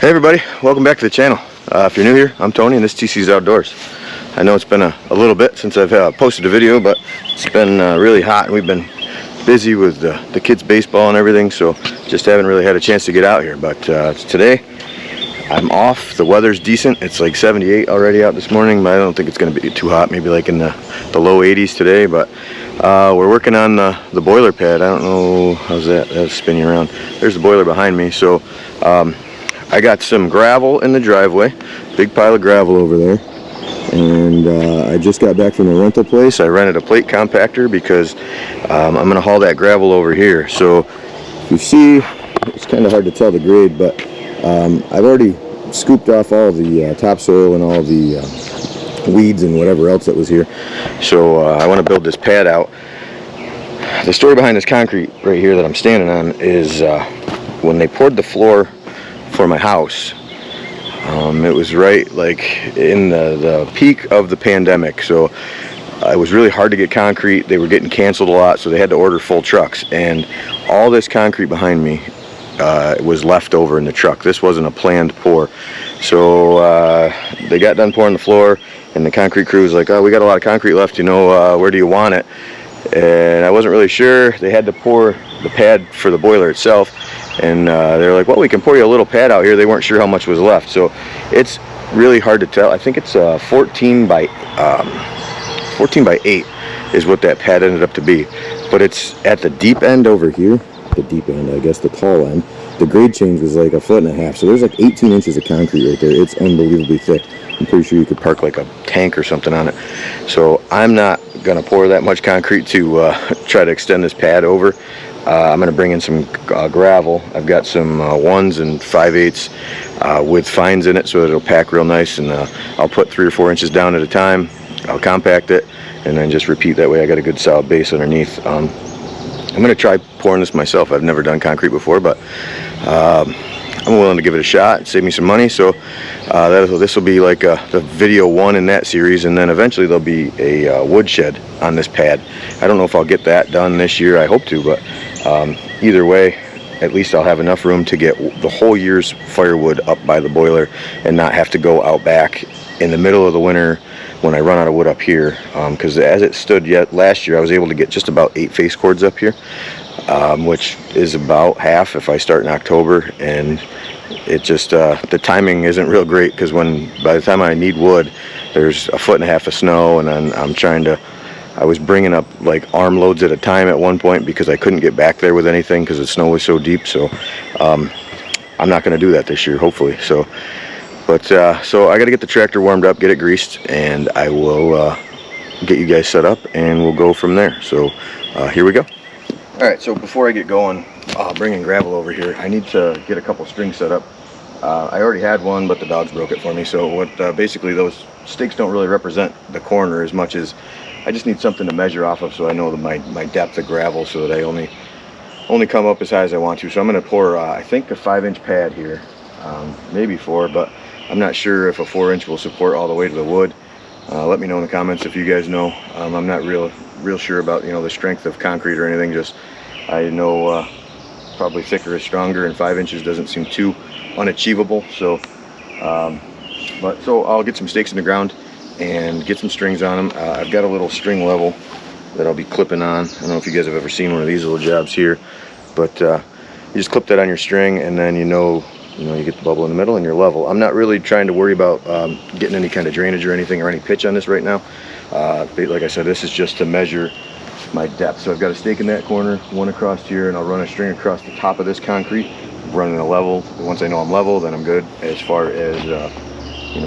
Hey everybody, welcome back to the channel. If you're new here, I'm Tony and this is TC's Outdoors. I know it's been a little bit since I've posted a video, but it's been really hot and we've been busy with the kids' baseball and everything, so just haven't really had a chance to get out here. But today I'm off. The weather's decent. It's like 78 already out this morning, but I don't think it's going to be too hot, maybe like in the low 80s today. But we're working on the boiler pad. I don't know, how's that? That's spinning around. There's the boiler behind me. So I got some gravel in the driveway, big pile of gravel over there, and I just got back from the rental place. I rented a plate compactor because I'm going to haul that gravel over here. So you see, it's kind of hard to tell the grade, but I've already scooped off all the topsoil and all the weeds and whatever else that was here. So I want to build this pad out. The story behind this concrete right here that I'm standing on is when they poured the floor for my house, it was right like in the peak of the pandemic, so it was really hard to get concrete. They were getting canceled a lot, so they had to order full trucks, and all this concrete behind me was left over in the truck. This wasn't a planned pour. So they got done pouring the floor and the concrete crew was like, oh, we got a lot of concrete left, you know, where do you want it? And I wasn't really sure. They had to pour the pad for the boiler itself, and they're like, well, we can pour you a little pad out here. They weren't sure how much was left, so it's really hard to tell. I think it's 14 by 8 is what that pad ended up to be, but it's at the deep end over here. The deep end, I guess the tall end. The grade change was like 1.5 feet, so there's like 18 inches of concrete right there. It's unbelievably thick. I'm pretty sure you could park like a tank or something on it. So I'm not gonna pour that much concrete to try to extend this pad over. I'm gonna bring in some gravel. I've got some 1s and 5/8 with fines in it, so it'll pack real nice, and I'll put 3 or 4 inches down at a time. I'll compact it and then just repeat that way. I got a good solid base underneath. I'm gonna try pouring this myself. I've never done concrete before, but I'm willing to give it a shot, save me some money. So this will be like the video 1 in that series, and then eventually there'll be a woodshed on this pad. I don't know if I'll get that done this year. I hope to, but either way, at least I'll have enough room to get the whole year's firewood up by the boiler and not have to go out back in the middle of the winter when I run out of wood up here, because as it stood last year, I was able to get just about 8 face cords up here, which is about half if I start in October, and it just the timing isn't real great, because by the time I need wood, there's 1.5 feet of snow, and then I was bringing up like arm loads at a time at one point because I couldn't get back there with anything because the snow was so deep. So I'm not going to do that this year, hopefully. So I got to get the tractor warmed up, get it greased, and I will get you guys set up and we'll go from there. So here we go. All right, so before I get going, bringing gravel over here, I need to get a couple strings set up. I already had one, but the dogs broke it for me. So basically those stakes don't really represent the corner as much as I just need something to measure off of, so I know my depth of gravel, so that I only come up as high as I want to. So I'm going to pour I think a 5-inch pad here, maybe 4, but I'm not sure if a 4-inch will support all the way to the wood. Let me know in the comments if you guys know. I'm not real sure about the strength of concrete or anything. Just I know probably thicker is stronger, and 5 inches doesn't seem too unachievable. So so I'll get some stakes in the ground and get some strings on them. I've got a little string level that I'll be clipping on. I don't know if you guys have ever seen one of these little jobs here, but you just clip that on your string, and then you get the bubble in the middle and you're level. I'm not really trying to worry about getting any kind of drainage or anything or any pitch on this right now. Like I said, this is just to measure my depth. So I've got a stake in that corner, one across here, and I'll run a string across the top of this concrete, running a level. Once I know I'm level, then I'm good as far as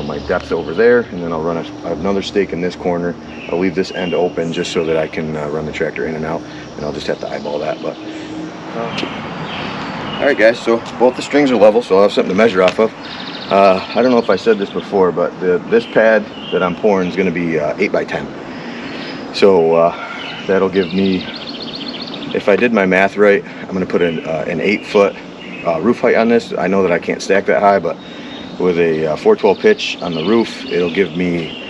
my depth over there, and then I'll run another stake in this corner. I'll leave this end open just so that I can run the tractor in and out, and I'll just have to eyeball that. But alright guys, so both the strings are level, so I'll have something to measure off of. I don't know if I said this before, but this pad that I'm pouring is going to be 8 by 10. So that'll give me, if I did my math right, I'm going to put an 8-foot roof height on this. I know that I can't stack that high, but with a 412 pitch on the roof, it'll give me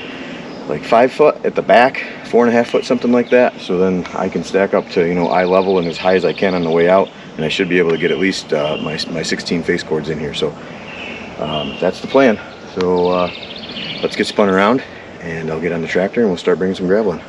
like 5 foot at the back, 4.5 foot, something like that. So then I can stack up to eye level and as high as I can on the way out, and I should be able to get at least my 16 face cords in here. So that's the plan. So let's get spun around and I'll get on the tractor and we'll start bringing some gravel in.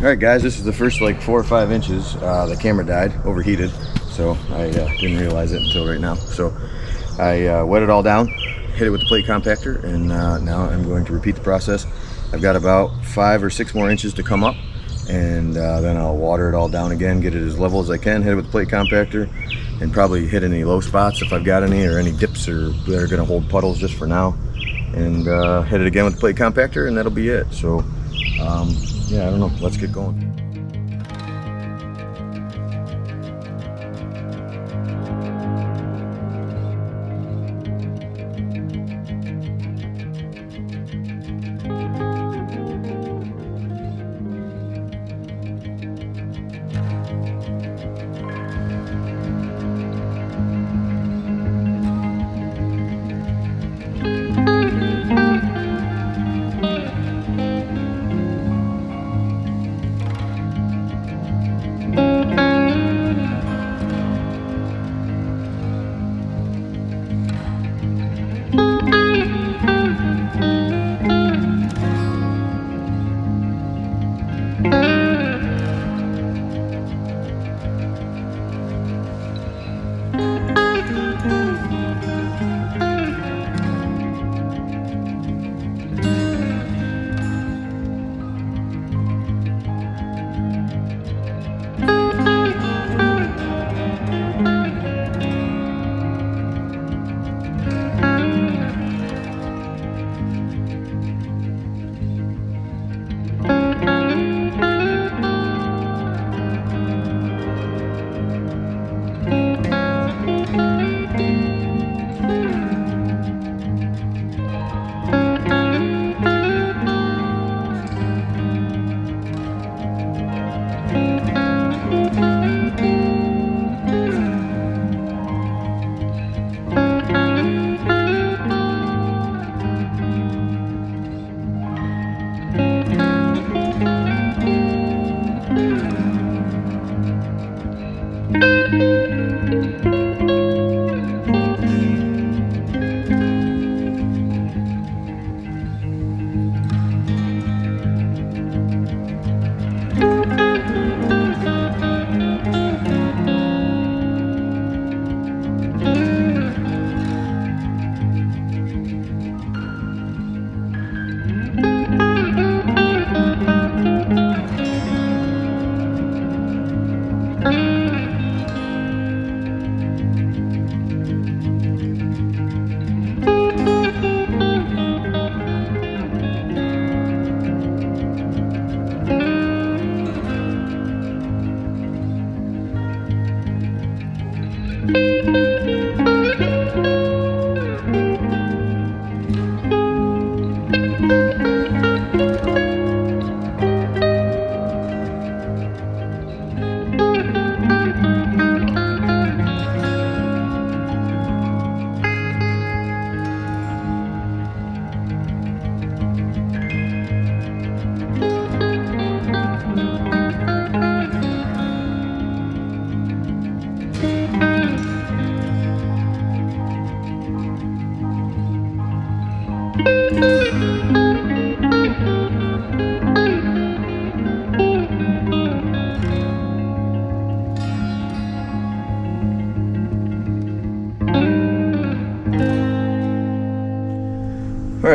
Alright guys, this is the first like 4 or 5 inches. The camera died, overheated, so I didn't realize it until right now. So I wet it all down, hit it with the plate compactor, and now I'm going to repeat the process. I've got about 5 or 6 more inches to come up, and then I'll water it all down again, get it as level as I can, hit it with the plate compactor, and probably hit any low spots if I've got any, or any dips that are going to hold puddles just for now, and hit it again with the plate compactor, and that'll be it. So yeah, I don't know, let's get going.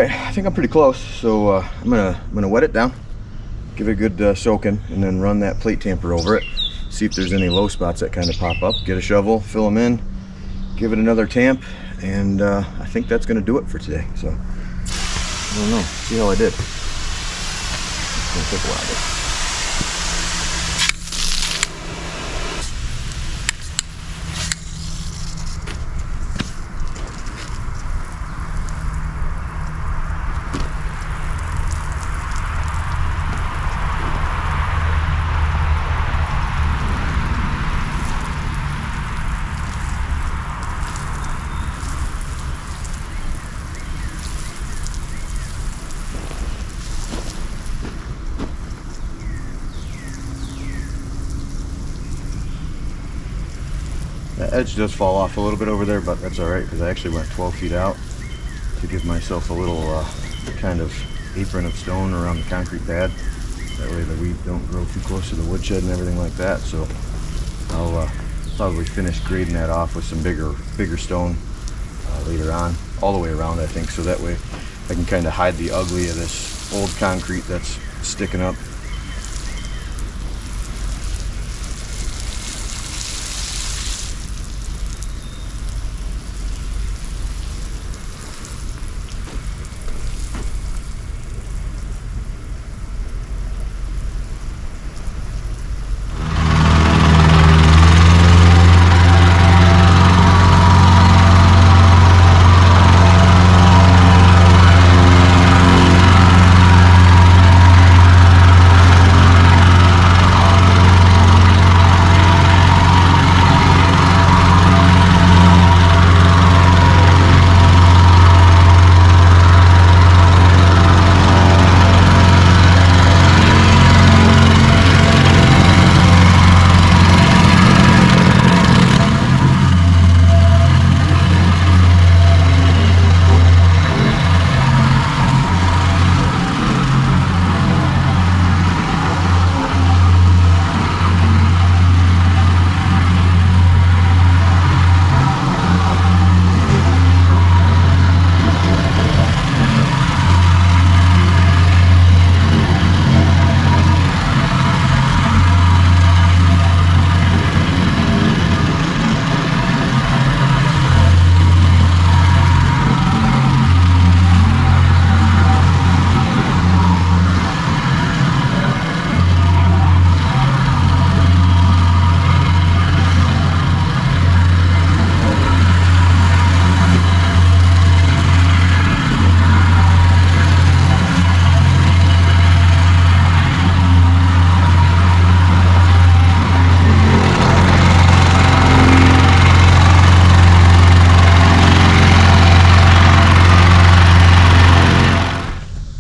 right, I think I'm pretty close, so I'm gonna wet it down, give it a good soaking, and then run that plate tamper over it, see if there's any low spots that kind of pop up. Get a shovel, fill them in, give it another tamp, and I think that's gonna do it for today. So I don't know, see how I did. It's gonna take a while, but the edge does fall off a little bit over there, but that's all right because I actually went 12 feet out to give myself a little kind of apron of stone around the concrete pad. That way the weeds don't grow too close to the woodshed and everything like that. So I'll probably finish grading that off with some bigger stone later on, all the way around I think, so that way I can kind of hide the ugly of this old concrete that's sticking up.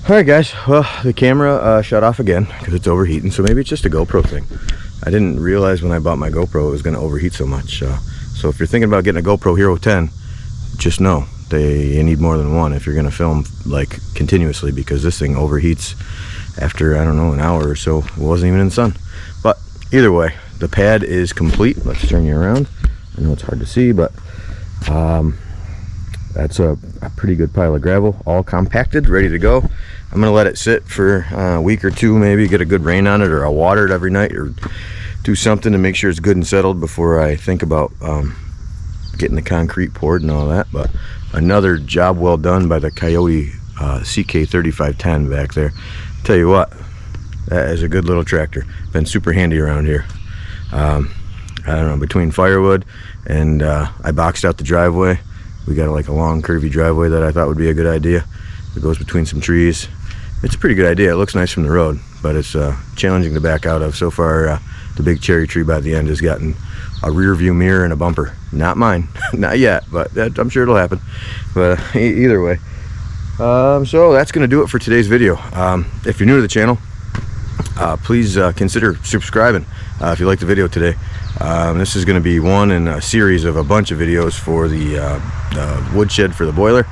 Alright guys, well the camera shut off again because it's overheating, so maybe it's just a GoPro thing. I didn't realize when I bought my GoPro it was going to overheat so much. So if you're thinking about getting a GoPro Hero 10, just know you need more than one if you're going to film like continuously, because this thing overheats after, I don't know, an hour or so. It wasn't even in the sun. But either way, the pad is complete. Let's turn you around. I know it's hard to see, but that's a pretty good pile of gravel, all compacted, ready to go. I'm gonna let it sit for a week or two, maybe get a good rain on it, or I'll water it every night, or do something to make sure it's good and settled before I think about getting the concrete poured and all that. But another job well done by the Kioti CK3510 back there. Tell you what, that is a good little tractor. Been super handy around here. I don't know, between Firewood and I boxed out the driveway. We got like a long curvy driveway that I thought would be a good idea. It goes between some trees. It's a pretty good idea. It looks nice from the road, but it's challenging to back out of. So far, the big cherry tree by the end has gotten a rear view mirror and a bumper. Not mine, not yet, but I'm sure it'll happen. But either way, so that's gonna do it for today's video. If you're new to the channel, please consider subscribing if you like the video today. This is going to be one in a series of a bunch of videos for the woodshed for the boiler.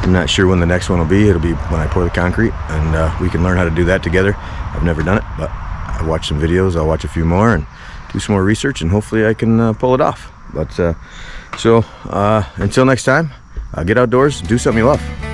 I'm not sure when the next one will be. It'll be when I pour the concrete, and we can learn how to do that together. I've never done it, but I watched some videos. I'll watch a few more and do some more research, and hopefully I can pull it off. But so until next time, get outdoors, do something you love.